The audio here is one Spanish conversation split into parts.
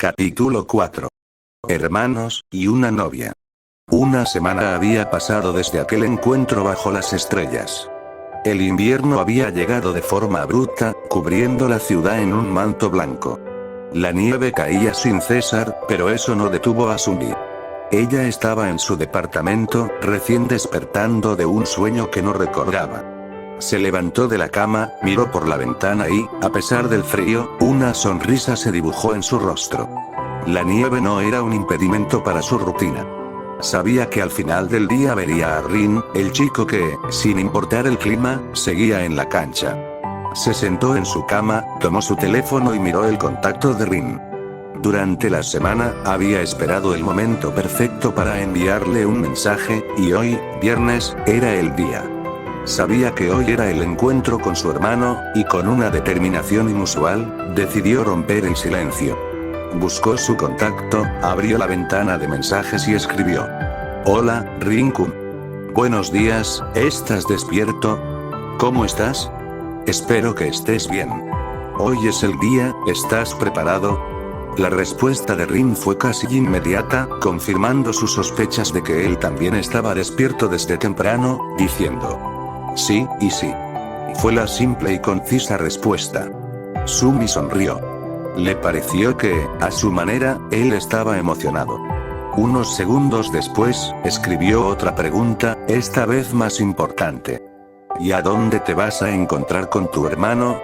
Capítulo 4. Hermanos y una novia. Una semana había pasado desde aquel encuentro bajo las estrellas. El invierno había llegado de forma abrupta, cubriendo la ciudad en un manto blanco. La nieve caía sin cesar, pero eso no detuvo a Sumi. Ella estaba en su departamento, recién despertando de un sueño que no recordaba. Se levantó de la cama, miró por la ventana y, a pesar del frío, una sonrisa se dibujó en su rostro. La nieve no era un impedimento para su rutina. Sabía que al final del día vería a Rin, el chico que, sin importar el clima, seguía en la cancha. Se sentó en su cama, tomó su teléfono y miró el contacto de Rin. Durante la semana, había esperado el momento perfecto para enviarle un mensaje, y hoy, viernes, era el día. Sabía que hoy era el encuentro con su hermano, y con una determinación inusual, decidió romper el silencio. Buscó su contacto, abrió la ventana de mensajes y escribió: Hola, Rin-kun. Buenos días, ¿estás despierto? ¿Cómo estás? Espero que estés bien. Hoy es el día, ¿estás preparado? La respuesta de Rin fue casi inmediata, confirmando sus sospechas de que él también estaba despierto desde temprano, diciendo: Sí, y sí. Fue la simple y concisa respuesta. Sumi sonrió. Le pareció que, a su manera, él estaba emocionado. Unos segundos después, escribió otra pregunta, esta vez más importante. ¿Y a dónde te vas a encontrar con tu hermano?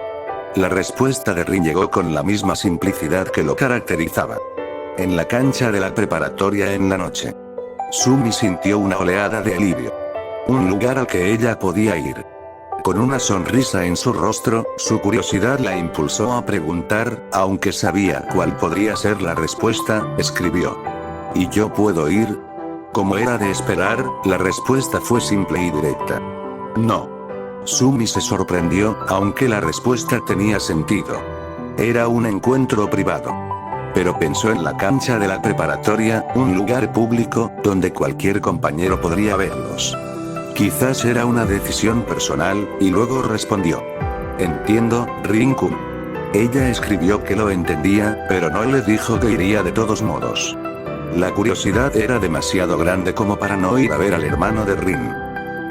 La respuesta de Rin llegó con la misma simplicidad que lo caracterizaba. En la cancha de la preparatoria en la noche. Sumi sintió una oleada de alivio. Un lugar al que ella podía ir. Con una sonrisa en su rostro, su curiosidad la impulsó a preguntar, aunque sabía cuál podría ser la respuesta, escribió: ¿Y yo puedo ir? Como era de esperar, la respuesta fue simple y directa. No. Sumi se sorprendió, aunque la respuesta tenía sentido. Era un encuentro privado. Pero pensó en la cancha de la preparatoria, un lugar público, donde cualquier compañero podría verlos. Quizás era una decisión personal, y luego respondió: Entiendo, Rin-kun. Ella escribió que lo entendía, pero no le dijo que iría de todos modos. La curiosidad era demasiado grande como para no ir a ver al hermano de Rin.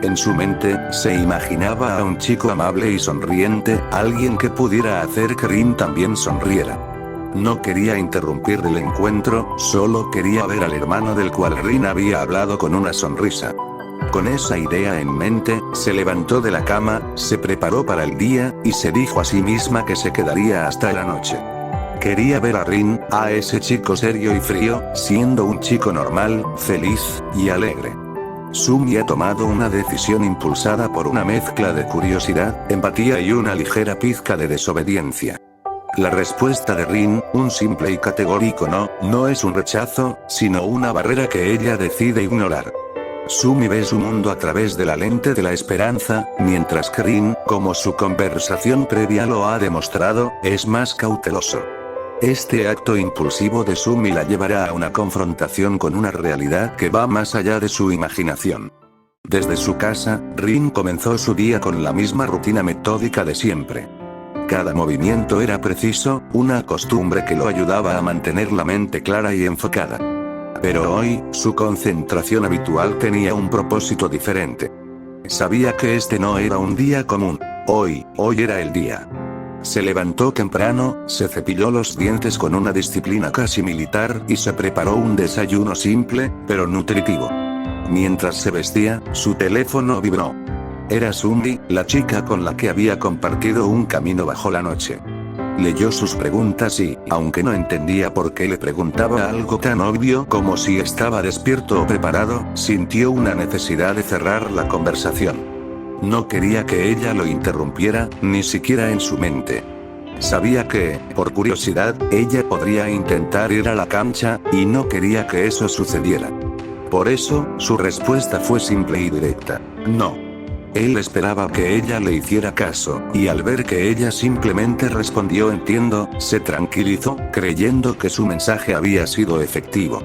En su mente, se imaginaba a un chico amable y sonriente, alguien que pudiera hacer que Rin también sonriera. No quería interrumpir el encuentro, solo quería ver al hermano del cual Rin había hablado con una sonrisa. Con esa idea en mente, se levantó de la cama, se preparó para el día, y se dijo a sí misma que se quedaría hasta la noche. Quería ver a Rin, a ese chico serio y frío, siendo un chico normal, feliz, y alegre. Sumi ha tomado una decisión impulsada por una mezcla de curiosidad, empatía y una ligera pizca de desobediencia. La respuesta de Rin, un simple y categórico no, no es un rechazo, sino una barrera que ella decide ignorar. Sumi ve su mundo a través de la lente de la esperanza, mientras que Rin, como su conversación previa lo ha demostrado, es más cauteloso. Este acto impulsivo de Sumi la llevará a una confrontación con una realidad que va más allá de su imaginación. Desde su casa, Rin comenzó su día con la misma rutina metódica de siempre. Cada movimiento era preciso, una costumbre que lo ayudaba a mantener la mente clara y enfocada. Pero hoy, su concentración habitual tenía un propósito diferente. Sabía que este no era un día común. Hoy era el día. Se levantó temprano, se cepilló los dientes con una disciplina casi militar y se preparó un desayuno simple, pero nutritivo. Mientras se vestía, su teléfono vibró. Era Sumi, la chica con la que había compartido un camino bajo la noche. Leyó sus preguntas y, aunque no entendía por qué le preguntaba algo tan obvio como si estaba despierto o preparado, sintió una necesidad de cerrar la conversación. No quería que ella lo interrumpiera, ni siquiera en su mente. Sabía que, por curiosidad, ella podría intentar ir a la cancha, y no quería que eso sucediera. Por eso, su respuesta fue simple y directa: no. Él esperaba que ella le hiciera caso, y al ver que ella simplemente respondió entiendo, se tranquilizó, creyendo que su mensaje había sido efectivo.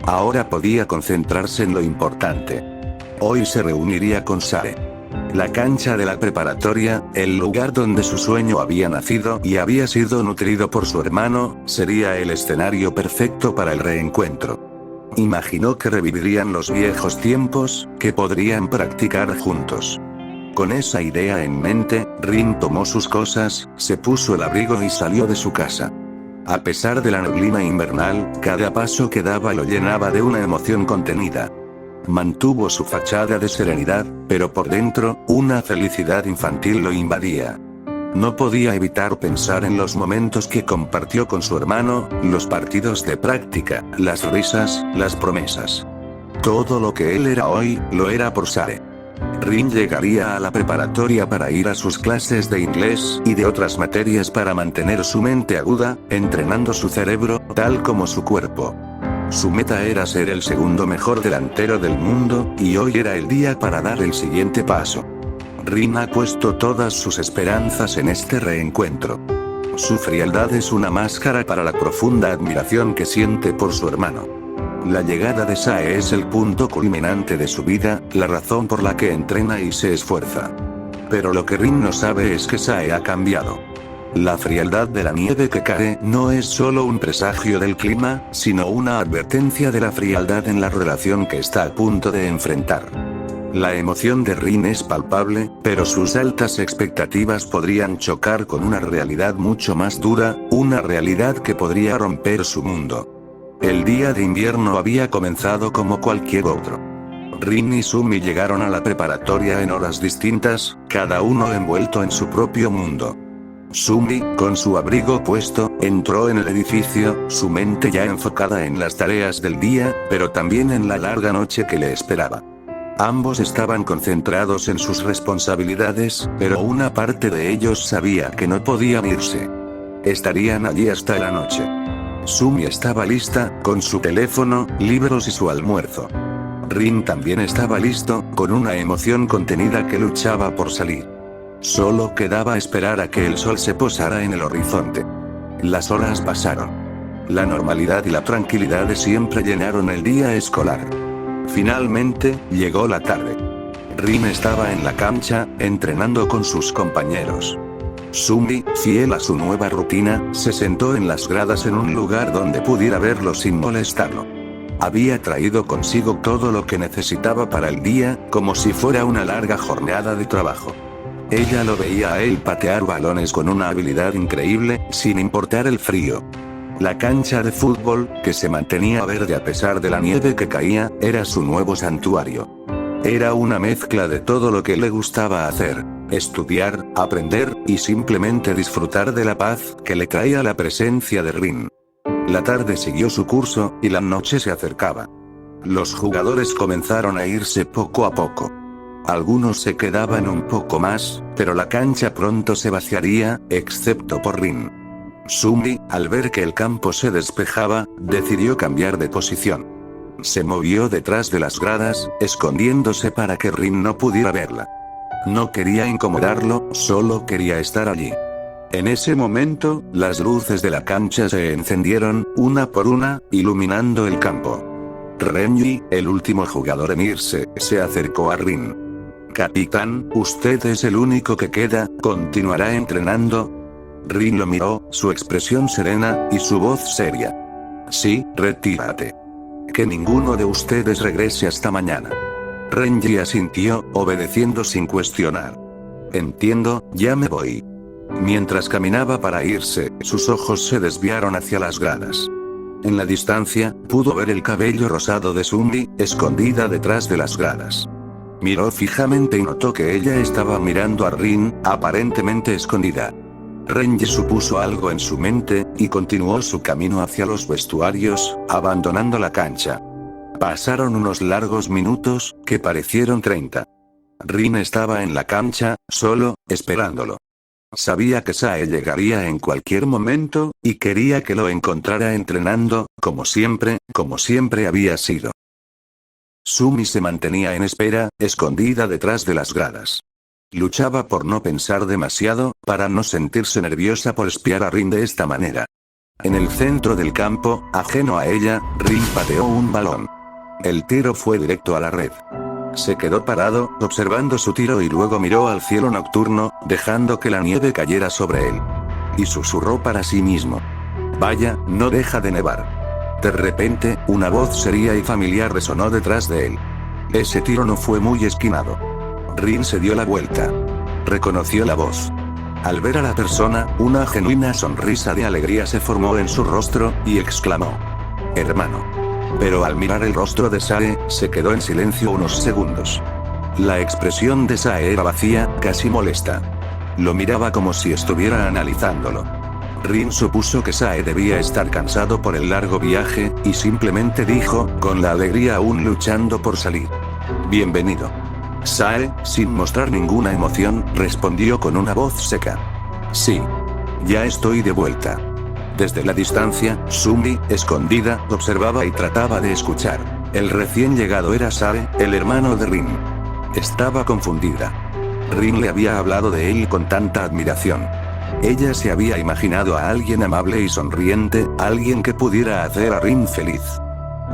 Ahora podía concentrarse en lo importante. Hoy se reuniría con Sare. La cancha de la preparatoria, el lugar donde su sueño había nacido y había sido nutrido por su hermano, sería el escenario perfecto para el reencuentro. Imaginó que revivirían los viejos tiempos, que podrían practicar juntos. Con esa idea en mente, Rin tomó sus cosas, se puso el abrigo y salió de su casa. A pesar de la neblina invernal, cada paso que daba lo llenaba de una emoción contenida. Mantuvo su fachada de serenidad, pero por dentro, una felicidad infantil lo invadía. No podía evitar pensar en los momentos que compartió con su hermano, los partidos de práctica, las risas, las promesas. Todo lo que él era hoy, lo era por Sae. Rin llegaría a la preparatoria para ir a sus clases de inglés y de otras materias para mantener su mente aguda, entrenando su cerebro, tal como su cuerpo. Su meta era ser el segundo mejor delantero del mundo, y hoy era el día para dar el siguiente paso. Rin ha puesto todas sus esperanzas en este reencuentro. Su frialdad es una máscara para la profunda admiración que siente por su hermano. La llegada de Sae es el punto culminante de su vida, la razón por la que entrena y se esfuerza. Pero lo que Rin no sabe es que Sae ha cambiado. La frialdad de la nieve que cae no es solo un presagio del clima, sino una advertencia de la frialdad en la relación que está a punto de enfrentar. La emoción de Rin es palpable, pero sus altas expectativas podrían chocar con una realidad mucho más dura, una realidad que podría romper su mundo. El día de invierno había comenzado como cualquier otro. Rin y Sumi llegaron a la preparatoria en horas distintas, cada uno envuelto en su propio mundo. Sumi, con su abrigo puesto, entró en el edificio, su mente ya enfocada en las tareas del día, pero también en la larga noche que le esperaba. Ambos estaban concentrados en sus responsabilidades, pero una parte de ellos sabía que no podían irse. Estarían allí hasta la noche. Sumi estaba lista, con su teléfono, libros y su almuerzo. Rin también estaba listo, con una emoción contenida que luchaba por salir. Solo quedaba esperar a que el sol se posara en el horizonte. Las horas pasaron. La normalidad y la tranquilidad de siempre llenaron el día escolar. Finalmente, llegó la tarde. Rin estaba en la cancha, entrenando con sus compañeros. Sumi, fiel a su nueva rutina, se sentó en las gradas en un lugar donde pudiera verlo sin molestarlo. Había traído consigo todo lo que necesitaba para el día, como si fuera una larga jornada de trabajo. Ella lo veía a él patear balones con una habilidad increíble, sin importar el frío. La cancha de fútbol, que se mantenía verde a pesar de la nieve que caía, era su nuevo santuario. Era una mezcla de todo lo que le gustaba hacer: estudiar, aprender, y simplemente disfrutar de la paz que le traía la presencia de Rin. La tarde siguió su curso, y la noche se acercaba. Los jugadores comenzaron a irse poco a poco. Algunos se quedaban un poco más, pero la cancha pronto se vaciaría, excepto por Rin. Sumi, al ver que el campo se despejaba, decidió cambiar de posición. Se movió detrás de las gradas, escondiéndose para que Rin no pudiera verla. No quería incomodarlo, solo quería estar allí. En ese momento, las luces de la cancha se encendieron, una por una, iluminando el campo. Renji, el último jugador en irse, se acercó a Rin. «Capitán, usted es el único que queda, ¿continuará entrenando?» Rin lo miró, su expresión serena, y su voz seria. «Sí, retírate. Que ninguno de ustedes regrese hasta mañana». Renji asintió, obedeciendo sin cuestionar. «Entiendo, ya me voy». Mientras caminaba para irse, sus ojos se desviaron hacia las gradas. En la distancia, pudo ver el cabello rosado de Sumi, escondida detrás de las gradas. Miró fijamente y notó que ella estaba mirando a Rin, aparentemente escondida. Renji supuso algo en su mente, y continuó su camino hacia los vestuarios, abandonando la cancha. Pasaron unos largos minutos, que parecieron 30. Rin estaba en la cancha, solo, esperándolo. Sabía que Sae llegaría en cualquier momento, y quería que lo encontrara entrenando, como siempre había sido. Sumi se mantenía en espera, escondida detrás de las gradas. Luchaba por no pensar demasiado, para no sentirse nerviosa por espiar a Rin de esta manera. En el centro del campo, ajeno a ella, Rin pateó un balón. El tiro fue directo a la red. Se quedó parado, observando su tiro y luego miró al cielo nocturno, dejando que la nieve cayera sobre él. Y susurró para sí mismo. Vaya, no deja de nevar. De repente, una voz seria y familiar resonó detrás de él. Ese tiro no fue muy esquinado. Rin se dio la vuelta. Reconoció la voz. Al ver a la persona, una genuina sonrisa de alegría se formó en su rostro, y exclamó: «Hermano». Pero al mirar el rostro de Sae, se quedó en silencio unos segundos. La expresión de Sae era vacía, casi molesta. Lo miraba como si estuviera analizándolo. Rin supuso que Sae debía estar cansado por el largo viaje, y simplemente dijo, con la alegría aún luchando por salir: «Bienvenido». Sae, sin mostrar ninguna emoción, respondió con una voz seca: «Sí. Ya estoy de vuelta». Desde la distancia, Sumi, escondida, observaba y trataba de escuchar. El recién llegado era Sae, el hermano de Rin. Estaba confundida. Rin le había hablado de él con tanta admiración. Ella se había imaginado a alguien amable y sonriente, alguien que pudiera hacer a Rin feliz.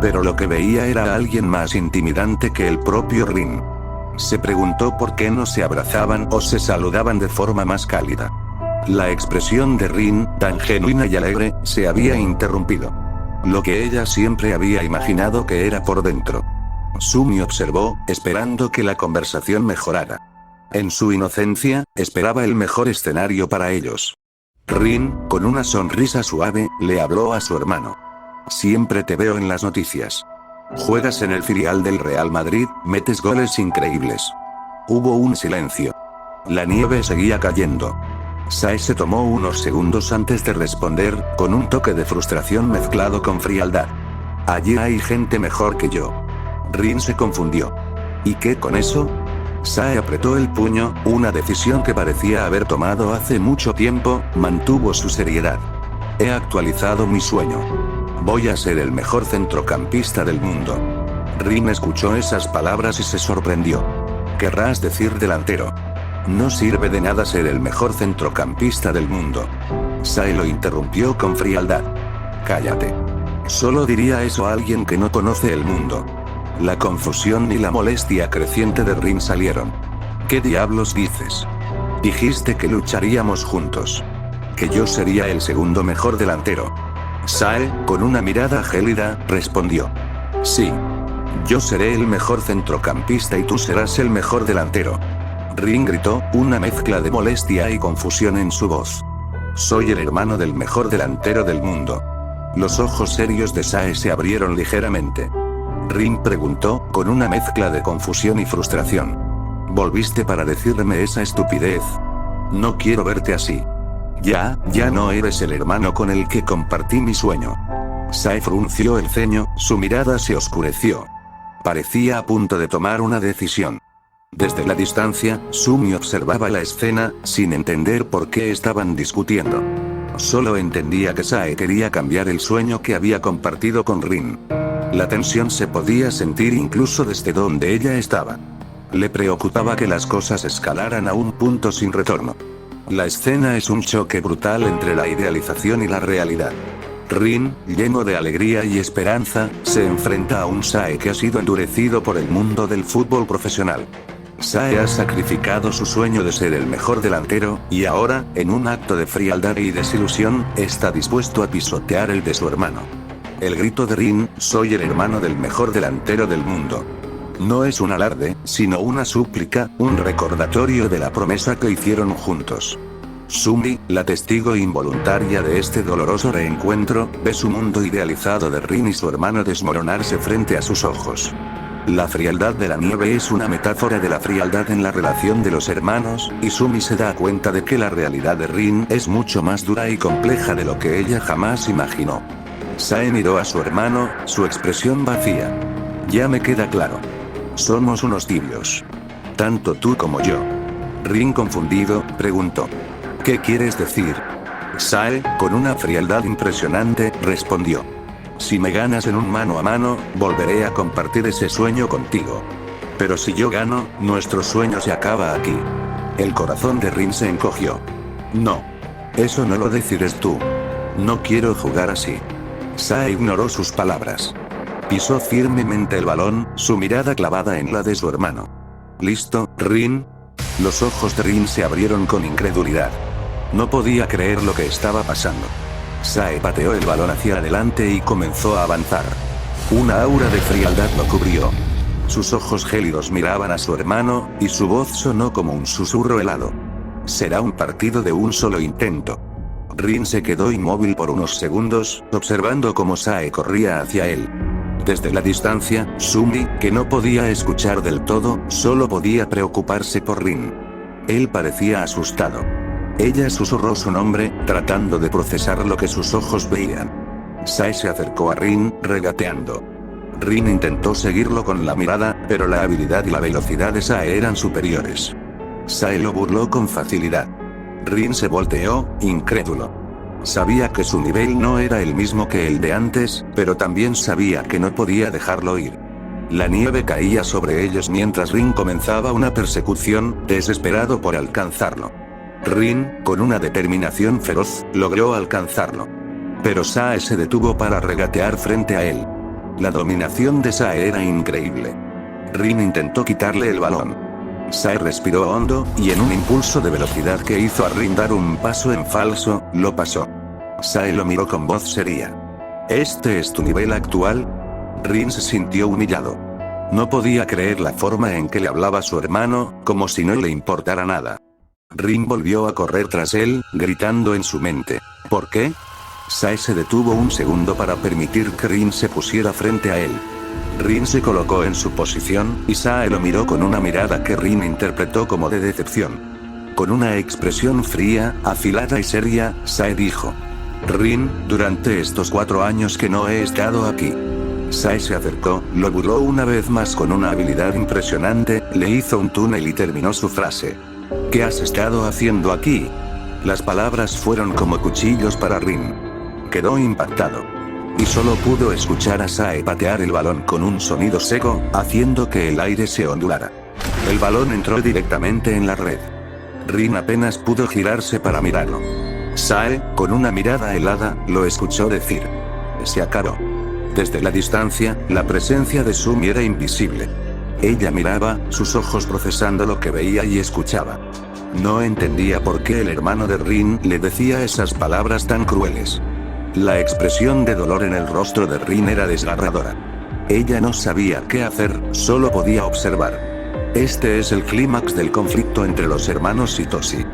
Pero lo que veía era a alguien más intimidante que el propio Rin. Se preguntó por qué no se abrazaban o se saludaban de forma más cálida. La expresión de Rin, tan genuina y alegre, se había interrumpido. Lo que ella siempre había imaginado que era por dentro. Sumi observó, esperando que la conversación mejorara. En su inocencia, esperaba el mejor escenario para ellos. Rin, con una sonrisa suave, le habló a su hermano. «Siempre te veo en las noticias. Juegas en el filial del Real Madrid, metes goles increíbles». Hubo un silencio. La nieve seguía cayendo. Sae se tomó unos segundos antes de responder, con un toque de frustración mezclado con frialdad. «Allí hay gente mejor que yo». Rin se confundió. «¿Y qué con eso?». Sae apretó el puño, una decisión que parecía haber tomado hace mucho tiempo, mantuvo su seriedad. «He actualizado mi sueño. Voy a ser el mejor centrocampista del mundo». Rin escuchó esas palabras y se sorprendió. «¿Querrás decir delantero?». «No sirve de nada ser el mejor centrocampista del mundo». Sae lo interrumpió con frialdad. «Cállate. Solo diría eso a alguien que no conoce el mundo». La confusión y la molestia creciente de Rin salieron. «¿Qué diablos dices? Dijiste que lucharíamos juntos. Que yo sería el segundo mejor delantero». Sae, con una mirada gélida, respondió: «Sí. Yo seré el mejor centrocampista y tú serás el mejor delantero». Rin gritó, una mezcla de molestia y confusión en su voz. «Soy el hermano del mejor delantero del mundo». Los ojos serios de Sae se abrieron ligeramente. Rin preguntó, con una mezcla de confusión y frustración: «¿Volviste para decirme esa estupidez? No quiero verte así. Ya no eres el hermano con el que compartí mi sueño». Sae frunció el ceño, su mirada se oscureció. Parecía a punto de tomar una decisión. Desde la distancia, Sumi observaba la escena, sin entender por qué estaban discutiendo. Solo entendía que Sae quería cambiar el sueño que había compartido con Rin. La tensión se podía sentir incluso desde donde ella estaba. Le preocupaba que las cosas escalaran a un punto sin retorno. La escena es un choque brutal entre la idealización y la realidad. Rin, lleno de alegría y esperanza, se enfrenta a un Sae que ha sido endurecido por el mundo del fútbol profesional. Sae ha sacrificado su sueño de ser el mejor delantero, y ahora, en un acto de frialdad y desilusión, está dispuesto a pisotear el de su hermano. El grito de Rin: «Soy el hermano del mejor delantero del mundo». No es un alarde, sino una súplica, un recordatorio de la promesa que hicieron juntos. Sumi, la testigo involuntaria de este doloroso reencuentro, ve su mundo idealizado de Rin y su hermano desmoronarse frente a sus ojos. La frialdad de la nieve es una metáfora de la frialdad en la relación de los hermanos, y Sumi se da cuenta de que la realidad de Rin es mucho más dura y compleja de lo que ella jamás imaginó. Sae miró a su hermano, su expresión vacía. «Ya me queda claro. Somos unos tibios. Tanto tú como yo». Rin, confundido, preguntó: «¿Qué quieres decir?». Sae, con una frialdad impresionante, respondió: «Si me ganas en un mano a mano, volveré a compartir ese sueño contigo. Pero si yo gano, nuestro sueño se acaba aquí». El corazón de Rin se encogió. «No. Eso no lo decides tú. No quiero jugar así». Sae ignoró sus palabras. Pisó firmemente el balón, su mirada clavada en la de su hermano. ¿Listo, Rin? Los ojos de Rin se abrieron con incredulidad. No podía creer lo que estaba pasando. Sae pateó el balón hacia adelante y comenzó a avanzar. Una aura de frialdad lo cubrió. Sus ojos gélidos miraban a su hermano, y su voz sonó como un susurro helado. Será un partido de un solo intento. Rin se quedó inmóvil por unos segundos, observando cómo Sae corría hacia él. Desde la distancia, Sumi, que no podía escuchar del todo, solo podía preocuparse por Rin. Él parecía asustado. Ella susurró su nombre, tratando de procesar lo que sus ojos veían. Sae se acercó a Rin, regateando. Rin intentó seguirlo con la mirada, pero la habilidad y la velocidad de Sae eran superiores. Sae lo burló con facilidad. Rin se volteó, incrédulo. Sabía que su nivel no era el mismo que el de antes, pero también sabía que no podía dejarlo ir. La nieve caía sobre ellos mientras Rin comenzaba una persecución, desesperado por alcanzarlo. Rin, con una determinación feroz, logró alcanzarlo. Pero Sae se detuvo para regatear frente a él. La dominación de Sae era increíble. Rin intentó quitarle el balón. Sae respiró hondo, y en un impulso de velocidad que hizo a Rin dar un paso en falso, lo pasó. Sae lo miró con voz seria. ¿Este es tu nivel actual? Rin se sintió humillado. No podía creer la forma en que le hablaba su hermano, como si no le importara nada. Rin volvió a correr tras él, gritando en su mente. ¿Por qué? Sae se detuvo un segundo para permitir que Rin se pusiera frente a él. Rin se colocó en su posición, y Sae lo miró con una mirada que Rin interpretó como de decepción. Con una expresión fría, afilada y seria, Sae dijo. Rin, durante estos 4 años que no he estado aquí. Sae se acercó, lo burló una vez más con una habilidad impresionante, le hizo un túnel y terminó su frase. ¿Qué has estado haciendo aquí? Las palabras fueron como cuchillos para Rin. Quedó impactado. Y solo pudo escuchar a Sae patear el balón con un sonido seco, haciendo que el aire se ondulara. El balón entró directamente en la red. Rin apenas pudo girarse para mirarlo. Sae, con una mirada helada, lo escuchó decir. Se acabó. Desde la distancia, la presencia de Sumi era invisible. Ella miraba, sus ojos procesando lo que veía y escuchaba. No entendía por qué el hermano de Rin le decía esas palabras tan crueles. La expresión de dolor en el rostro de Rin era desgarradora. Ella no sabía qué hacer, solo podía observar. Este es el clímax del conflicto entre los hermanos Hitoshi.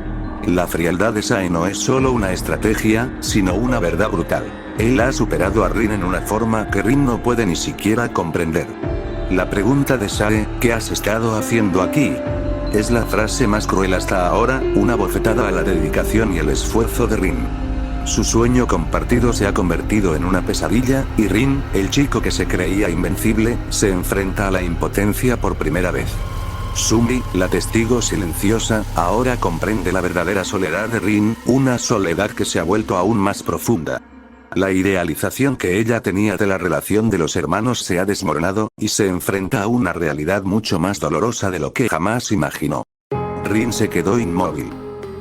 La frialdad de Sae no es solo una estrategia, sino una verdad brutal. Él ha superado a Rin en una forma que Rin no puede ni siquiera comprender. La pregunta de Sae, ¿qué has estado haciendo aquí? Es la frase más cruel hasta ahora, una bofetada a la dedicación y el esfuerzo de Rin. Su sueño compartido se ha convertido en una pesadilla, y Rin, el chico que se creía invencible, se enfrenta a la impotencia por primera vez. Sumi, la testigo silenciosa, ahora comprende la verdadera soledad de Rin, una soledad que se ha vuelto aún más profunda. La idealización que ella tenía de la relación de los hermanos se ha desmoronado, y se enfrenta a una realidad mucho más dolorosa de lo que jamás imaginó. Rin se quedó inmóvil.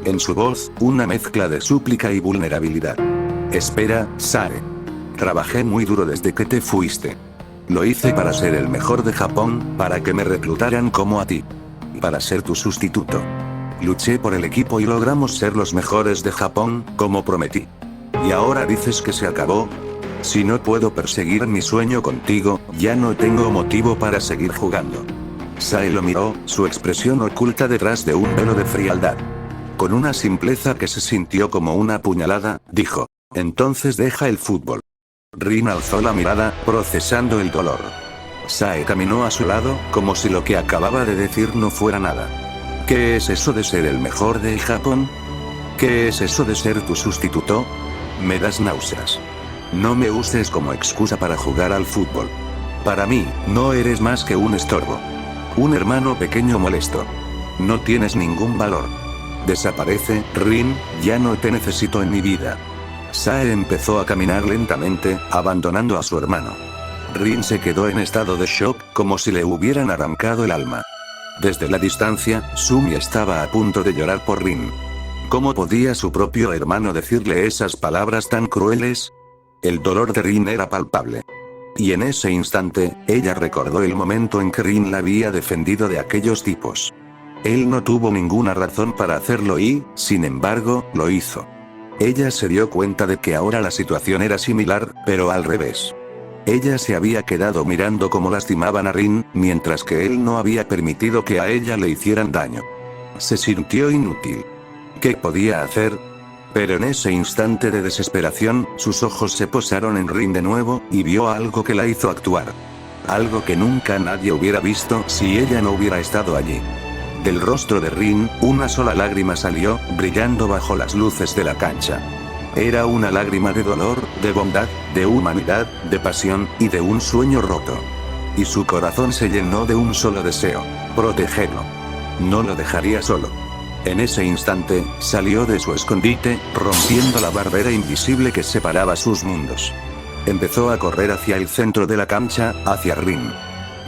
En su voz, una mezcla de súplica y vulnerabilidad. Espera, Sae. Trabajé muy duro desde que te fuiste. Lo hice para ser el mejor de Japón, para que me reclutaran como a ti. Para ser tu sustituto. Luché por el equipo y logramos ser los mejores de Japón, como prometí. ¿Y ahora dices que se acabó? Si no puedo perseguir mi sueño contigo, ya no tengo motivo para seguir jugando. Sae lo miró, su expresión oculta detrás de un velo de frialdad. Con una simpleza que se sintió como una puñalada, dijo. Entonces deja el fútbol. Rin alzó la mirada, procesando el dolor. Sae caminó a su lado, como si lo que acababa de decir no fuera nada. ¿Qué es eso de ser el mejor de Japón? ¿Qué es eso de ser tu sustituto? Me das náuseas. No me uses como excusa para jugar al fútbol. Para mí, no eres más que un estorbo. Un hermano pequeño molesto. No tienes ningún valor. Desaparece, Rin, ya no te necesito en mi vida. Sae empezó a caminar lentamente, abandonando a su hermano. Rin se quedó en estado de shock, como si le hubieran arrancado el alma. Desde la distancia, Sumi estaba a punto de llorar por Rin. ¿Cómo podía su propio hermano decirle esas palabras tan crueles? El dolor de Rin era palpable. Y en ese instante, ella recordó el momento en que Rin la había defendido de aquellos tipos. Él no tuvo ninguna razón para hacerlo y, sin embargo, lo hizo. Ella se dio cuenta de que ahora la situación era similar, pero al revés. Ella se había quedado mirando cómo lastimaban a Rin, mientras que él no había permitido que a ella le hicieran daño. Se sintió inútil. ¿Qué podía hacer? Pero en ese instante de desesperación, sus ojos se posaron en Rin de nuevo, y vio algo que la hizo actuar. Algo que nunca nadie hubiera visto si ella no hubiera estado allí. Del rostro de Rin, una sola lágrima salió, brillando bajo las luces de la cancha. Era una lágrima de dolor, de bondad, de humanidad, de pasión, y de un sueño roto. Y su corazón se llenó de un solo deseo: protegerlo. No lo dejaría solo. En ese instante, salió de su escondite, rompiendo la barrera invisible que separaba sus mundos. Empezó a correr hacia el centro de la cancha, hacia Rin.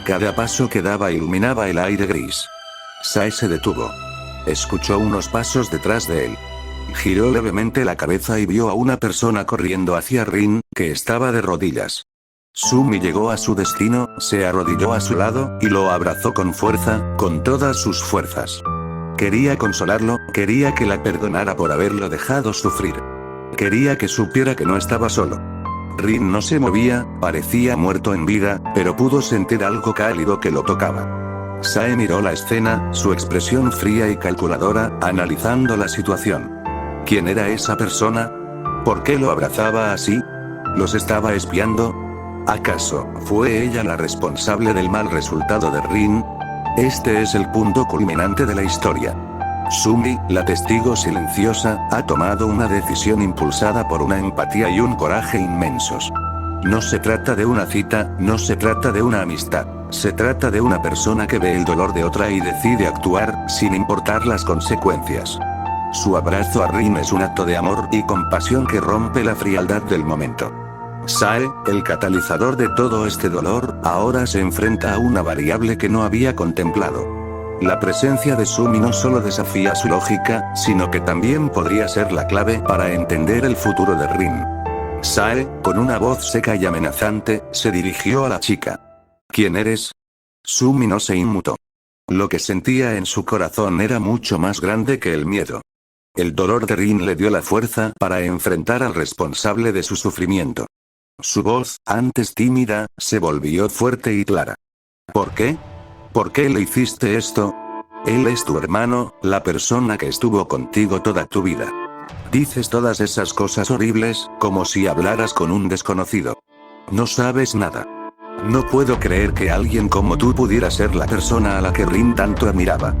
Cada paso que daba iluminaba el aire gris. Sae se detuvo. Escuchó unos pasos detrás de él. Giró levemente la cabeza y vio a una persona corriendo hacia Rin, que estaba de rodillas. Sumi llegó a su destino, se arrodilló a su lado, y lo abrazó con fuerza, con todas sus fuerzas. Quería consolarlo, quería que la perdonara por haberlo dejado sufrir. Quería que supiera que no estaba solo. Rin no se movía, parecía muerto en vida, pero pudo sentir algo cálido que lo tocaba. Sae miró la escena, su expresión fría y calculadora, analizando la situación. ¿Quién era esa persona? ¿Por qué lo abrazaba así? ¿Los estaba espiando? ¿Acaso fue ella la responsable del mal resultado de Rin? Este es el punto culminante de la historia. Sumi, la testigo silenciosa, ha tomado una decisión impulsada por una empatía y un coraje inmensos. No se trata de una cita, no se trata de una amistad. Se trata de una persona que ve el dolor de otra y decide actuar, sin importar las consecuencias. Su abrazo a Rin es un acto de amor y compasión que rompe la frialdad del momento. Sae, el catalizador de todo este dolor, ahora se enfrenta a una variable que no había contemplado. La presencia de Sumi no solo desafía su lógica, sino que también podría ser la clave para entender el futuro de Rin. Sae, con una voz seca y amenazante, se dirigió a la chica. ¿Quién eres? Sumi no se inmutó. Lo que sentía en su corazón era mucho más grande que el miedo. El dolor de Rin le dio la fuerza para enfrentar al responsable de su sufrimiento. Su voz, antes tímida, se volvió fuerte y clara. ¿Por qué? ¿Por qué le hiciste esto? Él es tu hermano, la persona que estuvo contigo toda tu vida. Dices todas esas cosas horribles, como si hablaras con un desconocido. No sabes nada. No puedo creer que alguien como tú pudiera ser la persona a la que Rin tanto admiraba.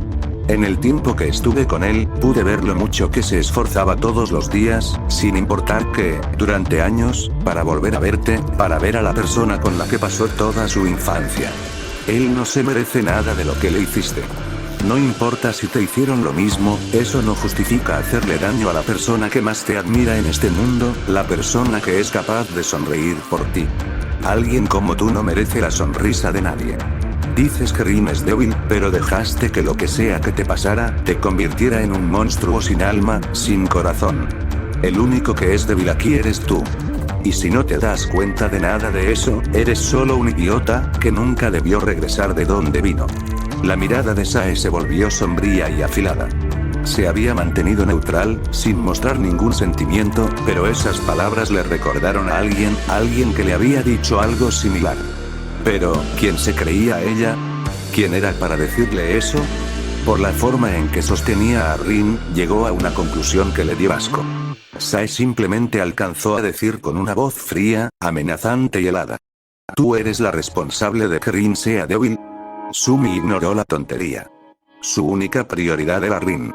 En el tiempo que estuve con él, pude ver lo mucho que se esforzaba todos los días, sin importar qué, durante años, para volver a verte, para ver a la persona con la que pasó toda su infancia. Él no se merece nada de lo que le hiciste. No importa si te hicieron lo mismo, eso no justifica hacerle daño a la persona que más te admira en este mundo, la persona que es capaz de sonreír por ti. Alguien como tú no merece la sonrisa de nadie. Dices que Rin es débil, pero dejaste que lo que sea que te pasara, te convirtiera en un monstruo sin alma, sin corazón. El único que es débil aquí eres tú. Y si no te das cuenta de nada de eso, eres solo un idiota, que nunca debió regresar de donde vino. La mirada de Sae se volvió sombría y afilada. Se había mantenido neutral, sin mostrar ningún sentimiento, pero esas palabras le recordaron a alguien que le había dicho algo similar. Pero, ¿quién se creía ella? ¿Quién era para decirle eso? Por la forma en que sostenía a Rin, llegó a una conclusión que le dio asco. Sae simplemente alcanzó a decir con una voz fría, amenazante y helada. ¿Tú eres la responsable de que Rin sea débil? Sumi ignoró la tontería. Su única prioridad era Rin.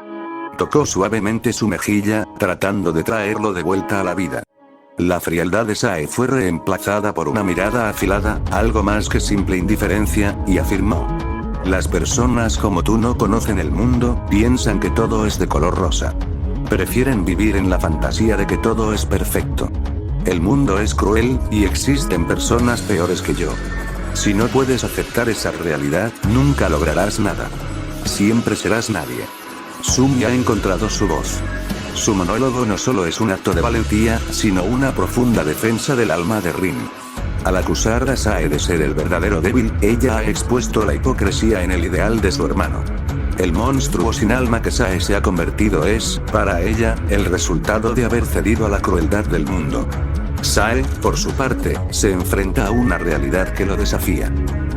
Tocó suavemente su mejilla, tratando de traerlo de vuelta a la vida. La frialdad de Sae fue reemplazada por una mirada afilada, algo más que simple indiferencia, y afirmó. Las personas como tú no conocen el mundo, piensan que todo es de color rosa. Prefieren vivir en la fantasía de que todo es perfecto. El mundo es cruel, y existen personas peores que yo. Si no puedes aceptar esa realidad, nunca lograrás nada. Siempre serás nadie. Sumi ha encontrado su voz. Su monólogo no solo es un acto de valentía, sino una profunda defensa del alma de Rin. Al acusar a Sae de ser el verdadero débil, ella ha expuesto la hipocresía en el ideal de su hermano. El monstruo sin alma que Sae se ha convertido es, para ella, el resultado de haber cedido a la crueldad del mundo. Sae, por su parte, se enfrenta a una realidad que lo desafía.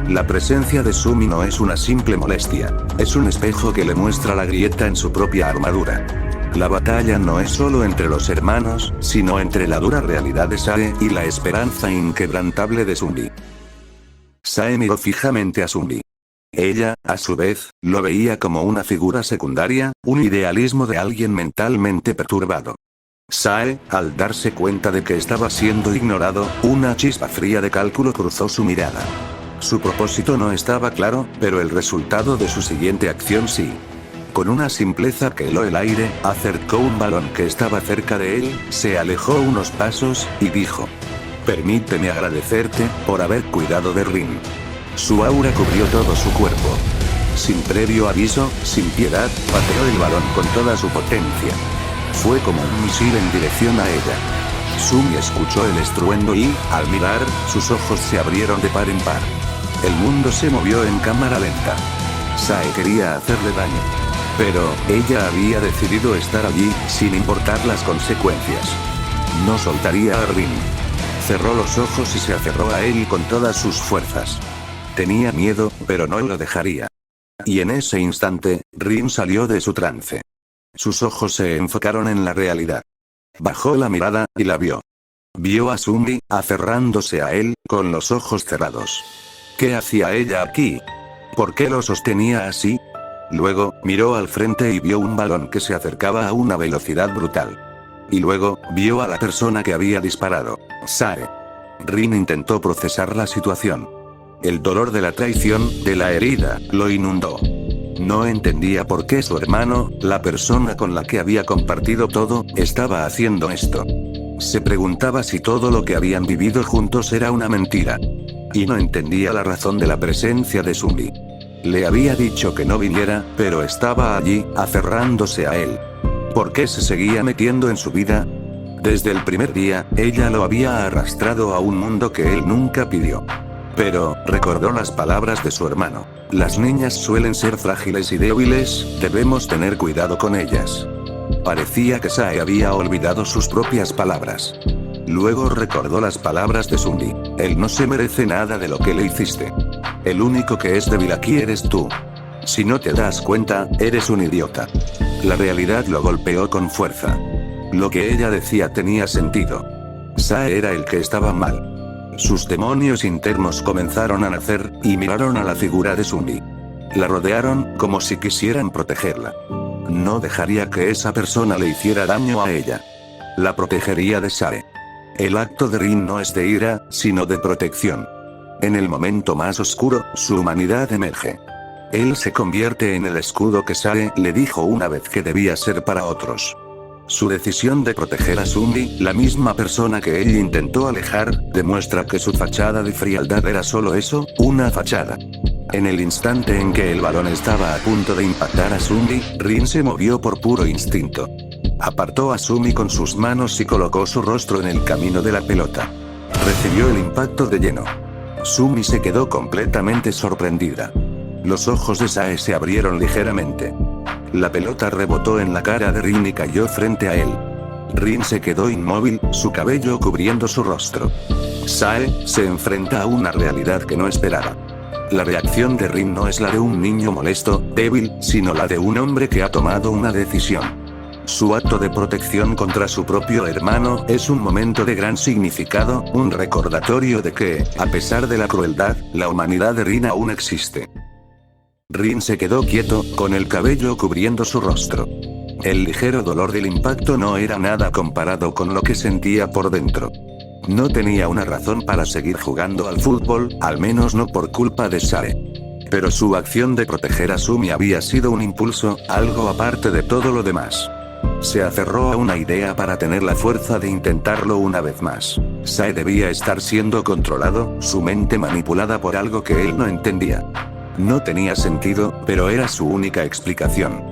La presencia de Sumi no es una simple molestia, es un espejo que le muestra la grieta en su propia armadura. La batalla no es solo entre los hermanos, sino entre la dura realidad de Sae y la esperanza inquebrantable de Sumi. Sae miró fijamente a Sumi. Ella, a su vez, lo veía como una figura secundaria, un idealismo de alguien mentalmente perturbado. Sae, al darse cuenta de que estaba siendo ignorado, una chispa fría de cálculo cruzó su mirada. Su propósito no estaba claro, pero el resultado de su siguiente acción sí. Con una simpleza que heló el aire, acercó un balón que estaba cerca de él, se alejó unos pasos, y dijo: «Permíteme agradecerte, por haber cuidado de Rin». Su aura cubrió todo su cuerpo. Sin previo aviso, sin piedad, pateó el balón con toda su potencia. Fue como un misil en dirección a ella. Sumi escuchó el estruendo y, al mirar, sus ojos se abrieron de par en par. El mundo se movió en cámara lenta. Sae quería hacerle daño. Pero, ella había decidido estar allí, sin importar las consecuencias. No soltaría a Rin. Cerró los ojos y se aferró a él con todas sus fuerzas. Tenía miedo, pero no lo dejaría. Y en ese instante, Rin salió de su trance. Sus ojos se enfocaron en la realidad. Bajó la mirada, y la vio. Vio a Sumi, aferrándose a él, con los ojos cerrados. ¿Qué hacía ella aquí? ¿Por qué lo sostenía así? Luego, miró al frente y vio un balón que se acercaba a una velocidad brutal. Y luego, vio a la persona que había disparado. Sae. Rin intentó procesar la situación. El dolor de la traición, de la herida, lo inundó. No entendía por qué su hermano, la persona con la que había compartido todo, estaba haciendo esto. Se preguntaba si todo lo que habían vivido juntos era una mentira. Y no entendía la razón de la presencia de Sumi. Le había dicho que no viniera, pero estaba allí, aferrándose a él. ¿Por qué se seguía metiendo en su vida? Desde el primer día, ella lo había arrastrado a un mundo que él nunca pidió. Pero, recordó las palabras de su hermano. Las niñas suelen ser frágiles y débiles, debemos tener cuidado con ellas. Parecía que Sae había olvidado sus propias palabras. Luego recordó las palabras de Sumi. Él no se merece nada de lo que le hiciste. El único que es débil aquí eres tú. Si no te das cuenta, eres un idiota. La realidad lo golpeó con fuerza. Lo que ella decía tenía sentido. Sae era el que estaba mal. Sus demonios internos comenzaron a nacer, y miraron a la figura de Sumi. La rodearon, como si quisieran protegerla. No dejaría que esa persona le hiciera daño a ella. La protegería de Sae. El acto de Rin no es de ira, sino de protección. En el momento más oscuro, su humanidad emerge. Él se convierte en el escudo que Sae le dijo una vez que debía ser para otros. Su decisión de proteger a Sumi, la misma persona que él intentó alejar, demuestra que su fachada de frialdad era solo eso, una fachada. En el instante en que el balón estaba a punto de impactar a Sumi, Rin se movió por puro instinto. Apartó a Sumi con sus manos y colocó su rostro en el camino de la pelota. Recibió el impacto de lleno. Sumi se quedó completamente sorprendida. Los ojos de Sae se abrieron ligeramente. La pelota rebotó en la cara de Rin y cayó frente a él. Rin se quedó inmóvil, su cabello cubriendo su rostro. Sae se enfrenta a una realidad que no esperaba. La reacción de Rin no es la de un niño molesto, débil, sino la de un hombre que ha tomado una decisión. Su acto de protección contra su propio hermano es un momento de gran significado, un recordatorio de que, a pesar de la crueldad, la humanidad de Rin aún existe. Rin se quedó quieto, con el cabello cubriendo su rostro. El ligero dolor del impacto no era nada comparado con lo que sentía por dentro. No tenía una razón para seguir jugando al fútbol, al menos no por culpa de Sae. Pero su acción de proteger a Sumi había sido un impulso, algo aparte de todo lo demás. Se aferró a una idea para tener la fuerza de intentarlo una vez más. Sae debía estar siendo controlado, su mente manipulada por algo que él no entendía. No tenía sentido, pero era su única explicación.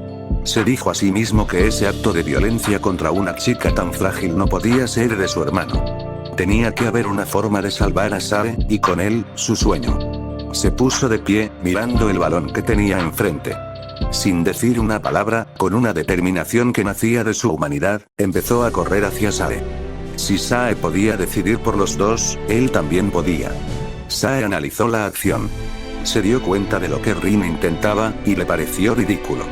Se dijo a sí mismo que ese acto de violencia contra una chica tan frágil no podía ser de su hermano. Tenía que haber una forma de salvar a Sae, y con él, su sueño. Se puso de pie, mirando el balón que tenía enfrente. Sin decir una palabra, con una determinación que nacía de su humanidad, empezó a correr hacia Sae. Si Sae podía decidir por los dos, él también podía. Sae analizó la acción. Se dio cuenta de lo que Rin intentaba, y le pareció ridículo.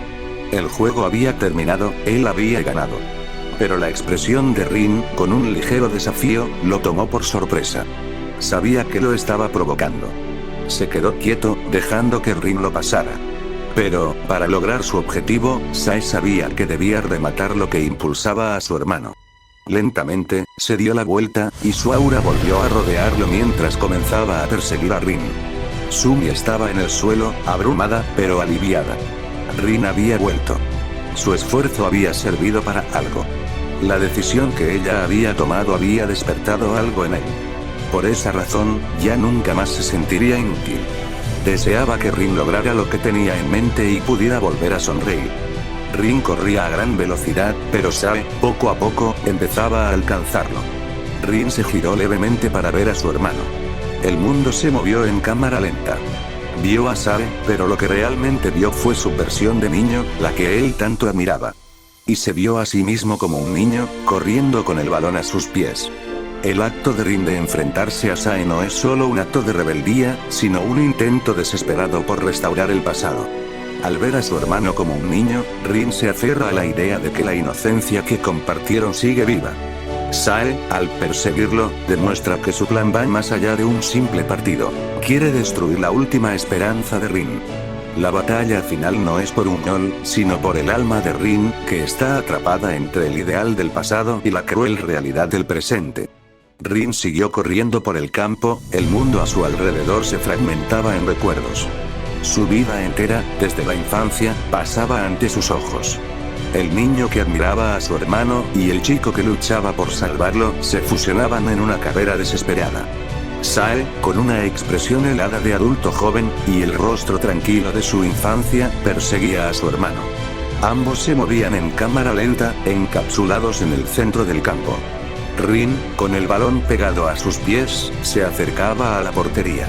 El juego había terminado, él había ganado. Pero la expresión de Rin, con un ligero desafío, lo tomó por sorpresa. Sabía que lo estaba provocando. Se quedó quieto, dejando que Rin lo pasara. Pero, para lograr su objetivo, Sae sabía que debía rematar lo que impulsaba a su hermano. Lentamente, se dio la vuelta, y su aura volvió a rodearlo mientras comenzaba a perseguir a Rin. Sumi estaba en el suelo, abrumada, pero aliviada. Rin había vuelto. Su esfuerzo había servido para algo. La decisión que ella había tomado había despertado algo en él. Por esa razón, ya nunca más se sentiría inútil. Deseaba que Rin lograra lo que tenía en mente y pudiera volver a sonreír. Rin corría a gran velocidad, pero Sae, poco a poco, empezaba a alcanzarlo. Rin se giró levemente para ver a su hermano. El mundo se movió en cámara lenta. Vio a Sae, pero lo que realmente vio fue su versión de niño, la que él tanto admiraba. Y se vio a sí mismo como un niño, corriendo con el balón a sus pies. El acto de Rin de enfrentarse a Sae no es solo un acto de rebeldía, sino un intento desesperado por restaurar el pasado. Al ver a su hermano como un niño, Rin se aferra a la idea de que la inocencia que compartieron sigue viva. Sae, al perseguirlo, demuestra que su plan va más allá de un simple partido. Quiere destruir la última esperanza de Rin. La batalla final no es por un gol, sino por el alma de Rin, que está atrapada entre el ideal del pasado y la cruel realidad del presente. Rin siguió corriendo por el campo, el mundo a su alrededor se fragmentaba en recuerdos. Su vida entera, desde la infancia, pasaba ante sus ojos. El niño que admiraba a su hermano, y el chico que luchaba por salvarlo, se fusionaban en una carrera desesperada. Sae, con una expresión helada de adulto joven, y el rostro tranquilo de su infancia, perseguía a su hermano. Ambos se movían en cámara lenta, encapsulados en el centro del campo. Rin, con el balón pegado a sus pies, se acercaba a la portería.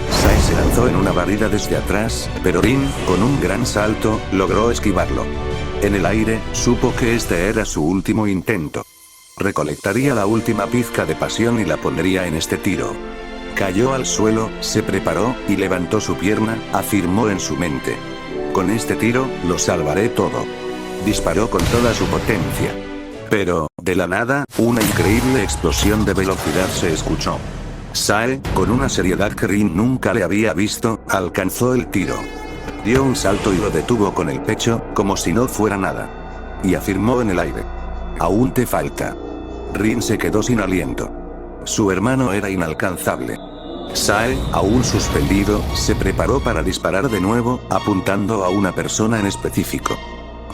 Sae se lanzó en una barrida desde atrás, pero Rin, con un gran salto, logró esquivarlo. En el aire, supo que este era su último intento. Recolectaría la última pizca de pasión y la pondría en este tiro. Cayó al suelo, se preparó, y levantó su pierna, afirmó en su mente. Con este tiro, lo salvaré todo. Disparó con toda su potencia. Pero, de la nada, una increíble explosión de velocidad se escuchó. Sae, con una seriedad que Rin nunca le había visto, alcanzó el tiro. Dio un salto y lo detuvo con el pecho, como si no fuera nada. Y afirmó en el aire. Aún te falta. Rin se quedó sin aliento. Su hermano era inalcanzable. Sae, aún suspendido, se preparó para disparar de nuevo, apuntando a una persona en específico.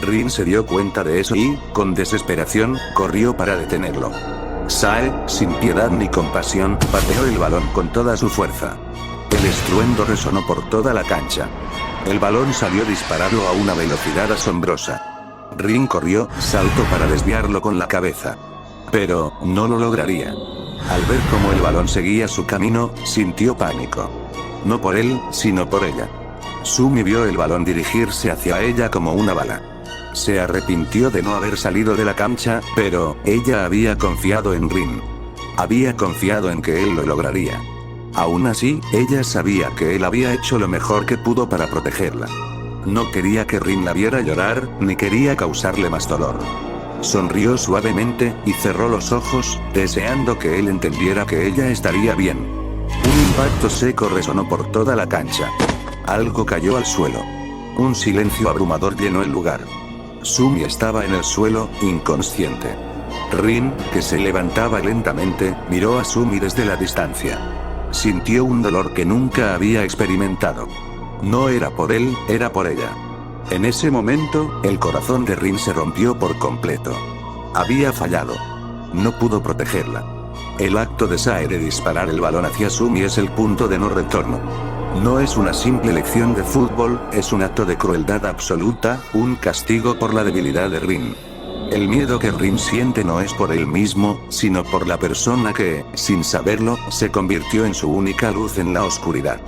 Rin se dio cuenta de eso y, con desesperación, corrió para detenerlo. Sae, sin piedad ni compasión, pateó el balón con toda su fuerza. El estruendo resonó por toda la cancha. El balón salió disparado a una velocidad asombrosa. Rin corrió, saltó para desviarlo con la cabeza. Pero, no lo lograría. Al ver cómo el balón seguía su camino, sintió pánico. No por él, sino por ella. Sumi vio el balón dirigirse hacia ella como una bala. Se arrepintió de no haber salido de la cancha, pero, ella había confiado en Rin. Había confiado en que él lo lograría. Aún así, ella sabía que él había hecho lo mejor que pudo para protegerla. No quería que Rin la viera llorar, ni quería causarle más dolor. Sonrió suavemente, y cerró los ojos, deseando que él entendiera que ella estaría bien. Un impacto seco resonó por toda la cancha. Algo cayó al suelo. Un silencio abrumador llenó el lugar. Sumi estaba en el suelo, inconsciente. Rin, que se levantaba lentamente, miró a Sumi desde la distancia. Sintió un dolor que nunca había experimentado. No era por él, era por ella. En ese momento, el corazón de Rin se rompió por completo. Había fallado. No pudo protegerla. El acto de Sae de disparar el balón hacia Sumi es el punto de no retorno. No es una simple lección de fútbol, es un acto de crueldad absoluta, un castigo por la debilidad de Rin. El miedo que Rin siente no es por él mismo, sino por la persona que, sin saberlo, se convirtió en su única luz en la oscuridad.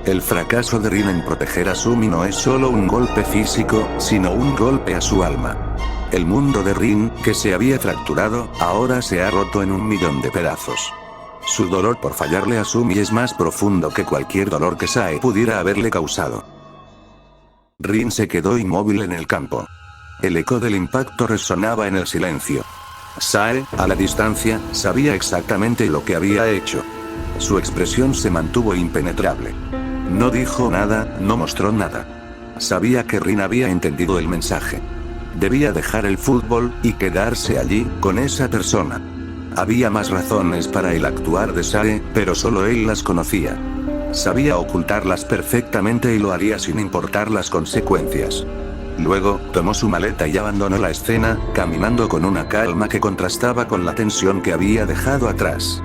El fracaso de Rin en proteger a Sumi no es solo un golpe físico, sino un golpe a su alma. El mundo de Rin, que se había fracturado, ahora se ha roto en 1.000.000 de pedazos. Su dolor por fallarle a Sumi es más profundo que cualquier dolor que Sae pudiera haberle causado. Rin se quedó inmóvil en el campo. El eco del impacto resonaba en el silencio. Sae, a la distancia, sabía exactamente lo que había hecho. Su expresión se mantuvo impenetrable. No dijo nada, no mostró nada. Sabía que Rin había entendido el mensaje. Debía dejar el fútbol y quedarse allí, con esa persona. Había más razones para el actuar de Sae, pero solo él las conocía. Sabía ocultarlas perfectamente y lo haría sin importar las consecuencias. Luego, tomó su maleta y abandonó la escena, caminando con una calma que contrastaba con la tensión que había dejado atrás.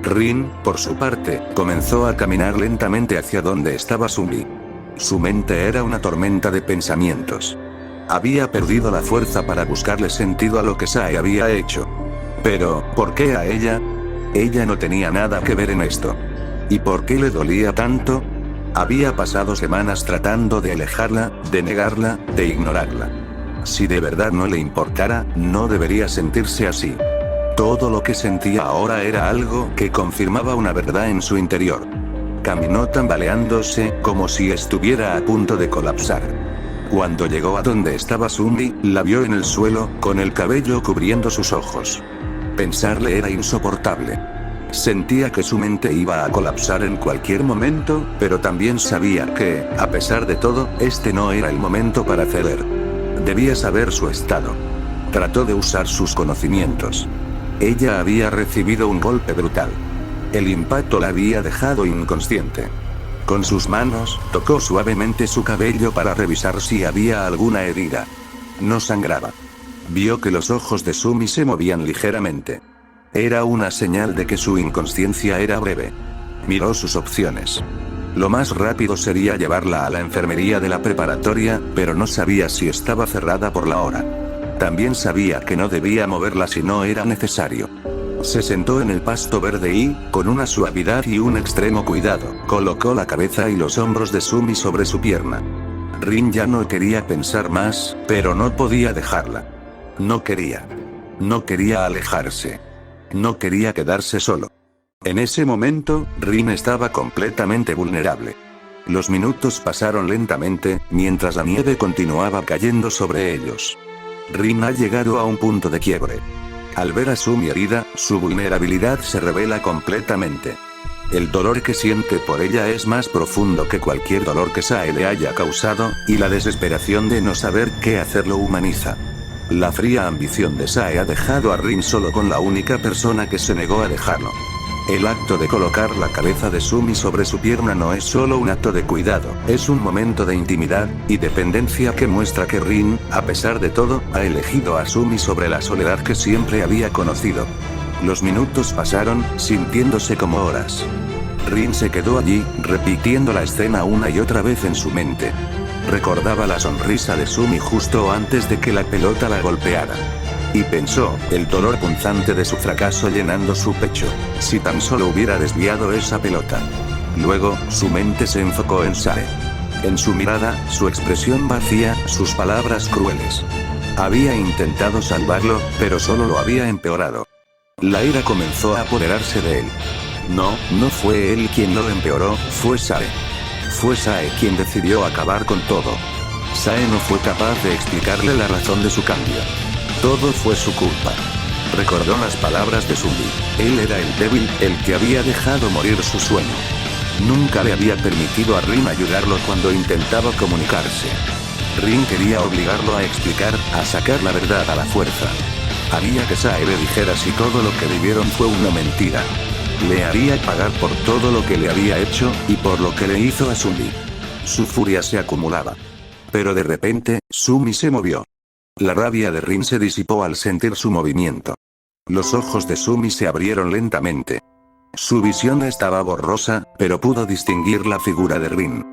Rin, por su parte, comenzó a caminar lentamente hacia donde estaba Sumi. Su mente era una tormenta de pensamientos. Había perdido la fuerza para buscarle sentido a lo que Sae había hecho. Pero, ¿por qué a ella? Ella no tenía nada que ver en esto. ¿Y por qué le dolía tanto? Había pasado semanas tratando de alejarla, de negarla, de ignorarla. Si de verdad no le importara, no debería sentirse así. Todo lo que sentía ahora era algo que confirmaba una verdad en su interior. Caminó tambaleándose, como si estuviera a punto de colapsar. Cuando llegó a donde estaba Sumi, la vio en el suelo, con el cabello cubriendo sus ojos. Pensarle era insoportable. Sentía que su mente iba a colapsar en cualquier momento, pero también sabía que, a pesar de todo, este no era el momento para ceder. Debía saber su estado. Trató de usar sus conocimientos. Ella había recibido un golpe brutal. El impacto la había dejado inconsciente. Con sus manos, tocó suavemente su cabello para revisar si había alguna herida. No sangraba. Vio que los ojos de Sumi se movían ligeramente. Era una señal de que su inconsciencia era breve. Miró sus opciones. Lo más rápido sería llevarla a la enfermería de la preparatoria, pero no sabía si estaba cerrada por la hora. También sabía que no debía moverla si no era necesario. Se sentó en el pasto verde y, con una suavidad y un extremo cuidado, colocó la cabeza y los hombros de Sumi sobre su pierna. Rin ya no quería pensar más, pero no podía dejarla. No quería. No quería alejarse. No quería quedarse solo. En ese momento, Rin estaba completamente vulnerable. Los minutos pasaron lentamente, mientras la nieve continuaba cayendo sobre ellos. Rin ha llegado a un punto de quiebre. Al ver a Sumi herida, su vulnerabilidad se revela completamente. El dolor que siente por ella es más profundo que cualquier dolor que Sae le haya causado, y la desesperación de no saber qué hacer lo humaniza. La fría ambición de Sae ha dejado a Rin solo con la única persona que se negó a dejarlo. El acto de colocar la cabeza de Sumi sobre su pierna no es solo un acto de cuidado, es un momento de intimidad y dependencia que muestra que Rin, a pesar de todo, ha elegido a Sumi sobre la soledad que siempre había conocido. Los minutos pasaron, sintiéndose como horas. Rin se quedó allí, repitiendo la escena una y otra vez en su mente. Recordaba la sonrisa de Sumi justo antes de que la pelota la golpeara. Y pensó, el dolor punzante de su fracaso llenando su pecho. Si tan solo hubiera desviado esa pelota. Luego, su mente se enfocó en Sae. En su mirada, su expresión vacía, sus palabras crueles. Había intentado salvarlo, pero solo lo había empeorado. La ira comenzó a apoderarse de él. No fue él quien lo empeoró, fue Sae. Fue Sae quien decidió acabar con todo. Sae no fue capaz de explicarle la razón de su cambio. Todo fue su culpa. Recordó las palabras de Sumi. Él era el débil, el que había dejado morir su sueño. Nunca le había permitido a Rin ayudarlo cuando intentaba comunicarse. Rin quería obligarlo a explicar, a sacar la verdad a la fuerza. Haría que Sae le dijera si todo lo que vivieron fue una mentira. Le haría pagar por todo lo que le había hecho, y por lo que le hizo a Sumi. Su furia se acumulaba. Pero de repente, Sumi se movió. La rabia de Rin se disipó al sentir su movimiento. Los ojos de Sumi se abrieron lentamente. Su visión estaba borrosa, pero pudo distinguir la figura de Rin.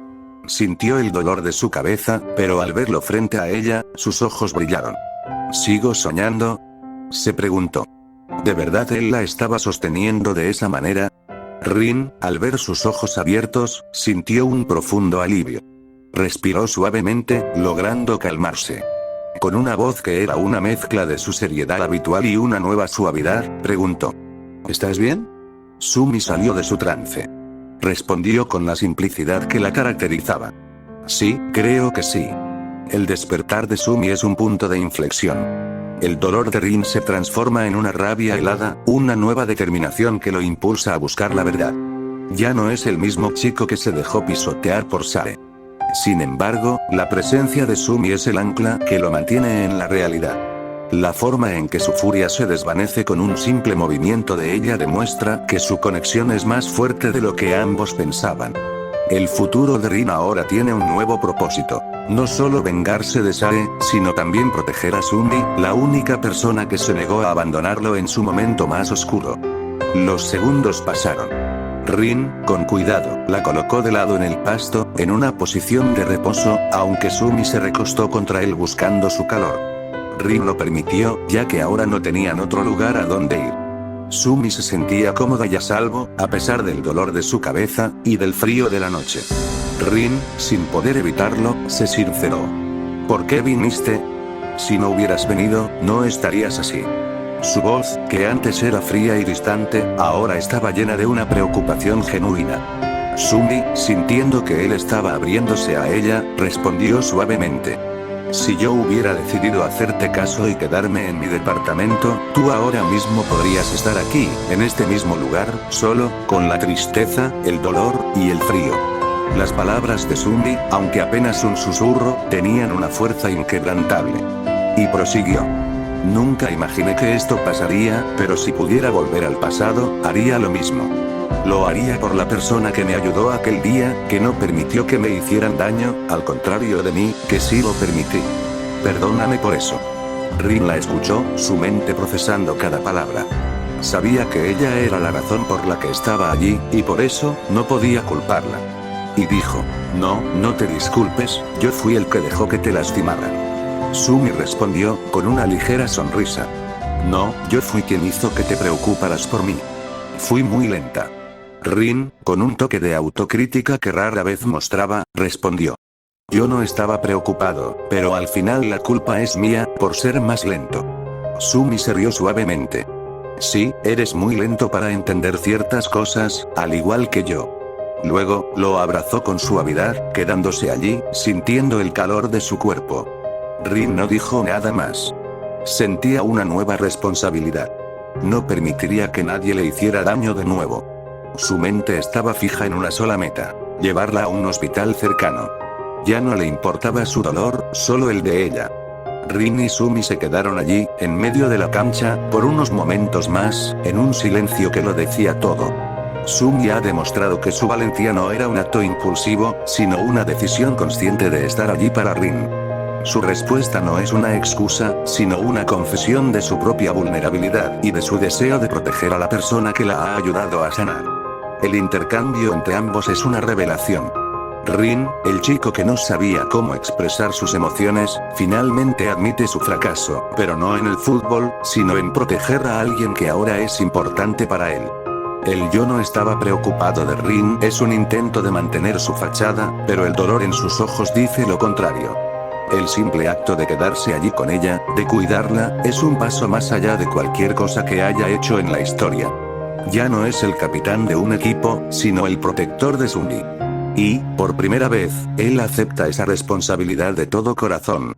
Sintió el dolor de su cabeza, pero al verlo frente a ella, sus ojos brillaron. ¿Sigo soñando?, se preguntó. ¿De verdad él la estaba sosteniendo de esa manera? Rin, al ver sus ojos abiertos, sintió un profundo alivio. Respiró suavemente, logrando calmarse. Con una voz que era una mezcla de su seriedad habitual y una nueva suavidad, preguntó: ¿Estás bien? Sumi salió de su trance. Respondió con la simplicidad que la caracterizaba. Sí, creo que sí. El despertar de Sumi es un punto de inflexión. El dolor de Rin se transforma en una rabia helada, una nueva determinación que lo impulsa a buscar la verdad. Ya no es el mismo chico que se dejó pisotear por Sae. Sin embargo, la presencia de Sumi es el ancla que lo mantiene en la realidad. La forma en que su furia se desvanece con un simple movimiento de ella demuestra que su conexión es más fuerte de lo que ambos pensaban. El futuro de Rin ahora tiene un nuevo propósito. No solo vengarse de Sae, sino también proteger a Sumi, la única persona que se negó a abandonarlo en su momento más oscuro. Los segundos pasaron. Rin, con cuidado, la colocó de lado en el pasto, en una posición de reposo, aunque Sumi se recostó contra él buscando su calor. Rin lo permitió, ya que ahora no tenían otro lugar a donde ir. Sumi se sentía cómoda y a salvo, a pesar del dolor de su cabeza, y del frío de la noche. Rin, sin poder evitarlo, se sinceró. ¿Por qué viniste? Si no hubieras venido, no estarías así. Su voz, que antes era fría y distante, ahora estaba llena de una preocupación genuina. Sumi, sintiendo que él estaba abriéndose a ella, respondió suavemente: Si yo hubiera decidido hacerte caso y quedarme en mi departamento, tú ahora mismo podrías estar aquí, en este mismo lugar, solo, con la tristeza, el dolor, y el frío. Las palabras de Sumi, aunque apenas un susurro, tenían una fuerza inquebrantable. Y prosiguió: Nunca imaginé que esto pasaría, pero si pudiera volver al pasado, haría lo mismo. Lo haría por la persona que me ayudó aquel día, que no permitió que me hicieran daño, al contrario de mí, que sí lo permití. Perdóname por eso. Rin la escuchó, su mente procesando cada palabra. Sabía que ella era la razón por la que estaba allí, y por eso, no podía culparla. Y dijo: No, no te disculpes, yo fui el que dejó que te lastimaran. Sumi respondió, con una ligera sonrisa: No, yo fui quien hizo que te preocuparas por mí. Fui muy lenta. Rin, con un toque de autocrítica que rara vez mostraba, respondió: Yo no estaba preocupado, pero al final la culpa es mía, por ser más lento. Sumi se rió suavemente. Sí, eres muy lento para entender ciertas cosas, al igual que yo. Luego, lo abrazó con suavidad, quedándose allí, sintiendo el calor de su cuerpo. Rin no dijo nada más. Sentía una nueva responsabilidad. No permitiría que nadie le hiciera daño de nuevo. Su mente estaba fija en una sola meta: llevarla a un hospital cercano. Ya no le importaba su dolor, solo el de ella. Rin y Sumi se quedaron allí, en medio de la cancha, por unos momentos más, en un silencio que lo decía todo. Sumi ha demostrado que su valentía no era un acto impulsivo, sino una decisión consciente de estar allí para Rin. Su respuesta no es una excusa, sino una confesión de su propia vulnerabilidad y de su deseo de proteger a la persona que la ha ayudado a sanar. El intercambio entre ambos es una revelación. Rin, el chico que no sabía cómo expresar sus emociones, finalmente admite su fracaso, pero no en el fútbol, sino en proteger a alguien que ahora es importante para él. El yo no estaba preocupado de Rin es un intento de mantener su fachada, pero el dolor en sus ojos dice lo contrario. El simple acto de quedarse allí con ella, de cuidarla, es un paso más allá de cualquier cosa que haya hecho en la historia. Ya no es el capitán de un equipo, sino el protector de Sumi. Y, por primera vez, él acepta esa responsabilidad de todo corazón.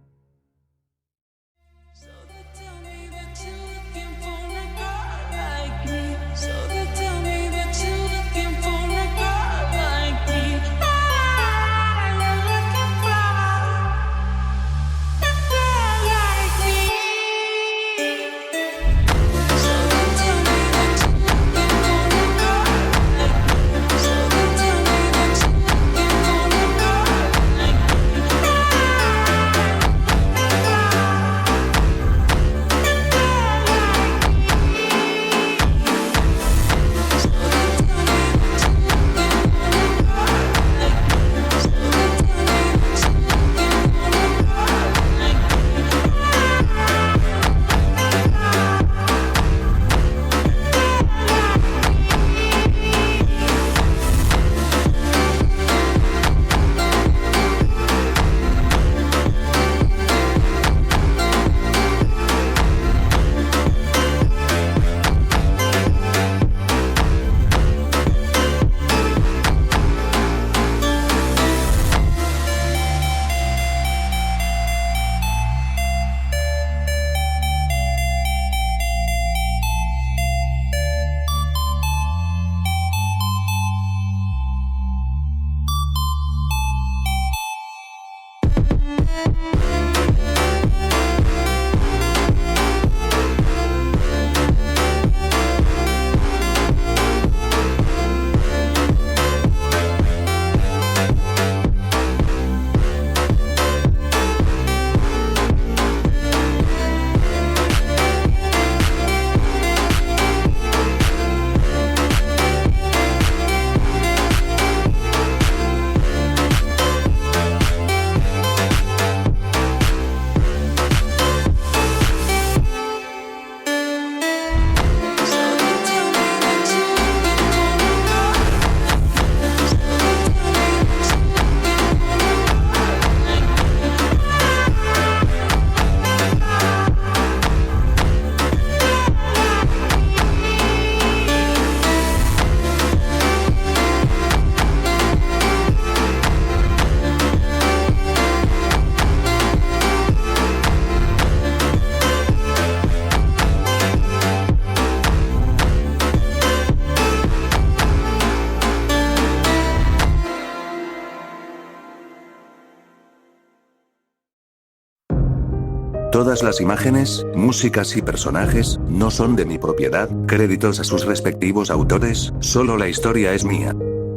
Todas las imágenes, músicas y personajes, no son de mi propiedad, créditos a sus respectivos autores, solo la historia es mía.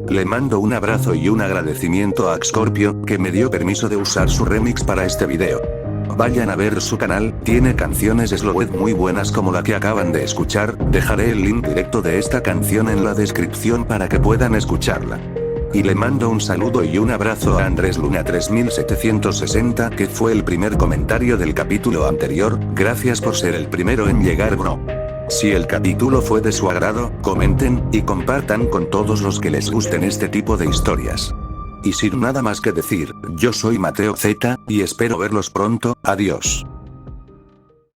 Le mando un abrazo y un agradecimiento a Scorpio, que me dio permiso de usar su remix para este video. Vayan a ver su canal, tiene canciones slowed muy buenas como la que acaban de escuchar, dejaré el link directo de esta canción en la descripción para que puedan escucharla. Y le mando un saludo y un abrazo a Andrés Luna 3760 que fue el primer comentario del capítulo anterior, gracias por ser el primero en llegar bro. Si el capítulo fue de su agrado, comenten, y compartan con todos los que les gusten este tipo de historias. Y sin nada más que decir, yo soy Mateo Z, y espero verlos pronto, adiós.